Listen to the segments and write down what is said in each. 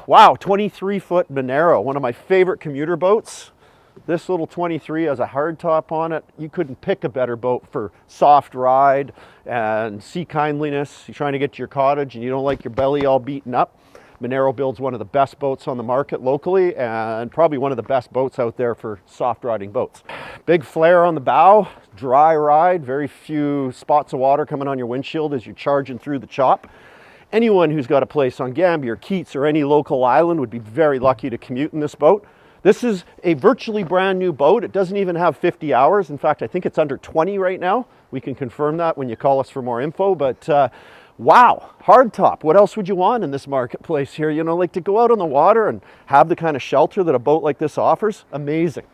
Wow, 23-foot Monaro, one of my favorite commuter boats. This little 23 has a hardtop on it. You couldn't pick a better boat for soft ride and sea kindliness. You're trying to get to your cottage and you don't like your belly all beaten up. Monaro builds one of the best boats on the market locally and probably one of the best boats out there for soft riding boats. Big flare on the bow, dry ride, very few spots of water coming on your windshield as you're charging through the chop. Anyone who's got a place on Gambia or Keats or any local island would be very lucky to commute in this boat. This is a virtually brand new boat. It doesn't even have 50 hours. In fact, I think it's under 20 right now. We can confirm that when you call us for more info, but wow, hardtop. What else would you want in this marketplace here? You know, like to go out on the water and have the kind of shelter that a boat like this offers? Amazing.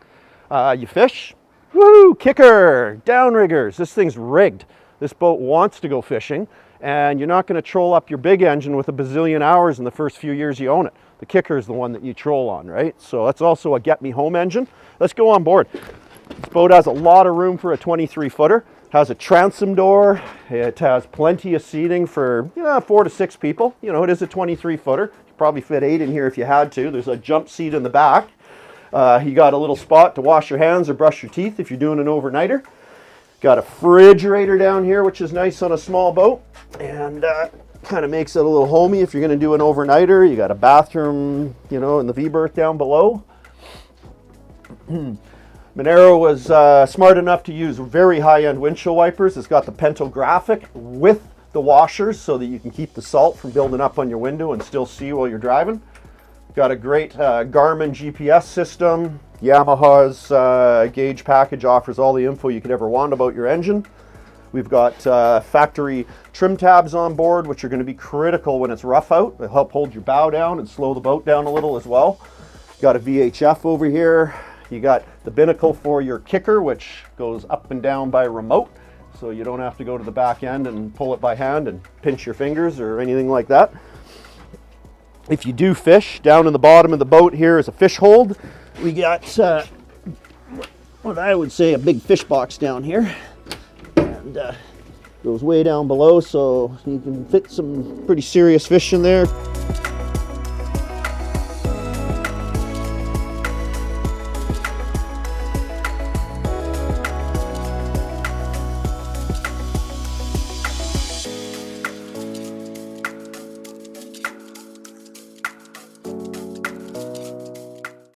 You fish? Woo, kicker, downriggers. This thing's rigged. This boat wants to go fishing, and you're not going to troll up your big engine with a bazillion hours in the first few years you own it. The kicker is the one that you troll on, right? So that's also a get me home engine. Let's go on board. This boat has a lot of room for a 23-footer. Has a transom door. It has plenty of seating for 4 to 6 people. You know, it is a 23-footer. You could probably fit 8 in here if you had to. There's a jump seat in the back. You got a little spot to wash your hands or brush your teeth if you're doing an overnighter. Got a refrigerator down here, which is nice on a small boat, and kind of makes it a little homey if you're going to do an overnighter. You got a bathroom, you know, in the Vberth down below. Monaro was smart enough to use very high-end windshield wipers. It's got the pentographic with the washers so that you can keep the salt from building up on your window and still see while you're driving. Got a great Garmin GPS system. Yamaha's gauge package offers all the info you could ever want about your engine. We've got factory trim tabs on board, which are going to be critical when it's rough out. They help hold your bow down and slow the boat down a little as well. Got a VHF over here. You got the binnacle for your kicker, which goes up and down by remote, so you don't have to go to the back end and pull it by hand and pinch your fingers or anything like that. If you do fish, down in the bottom of the boat here is a fish hold. We got what I would say a big fish box down here, and goes way down below, so you can fit some pretty serious fish in there.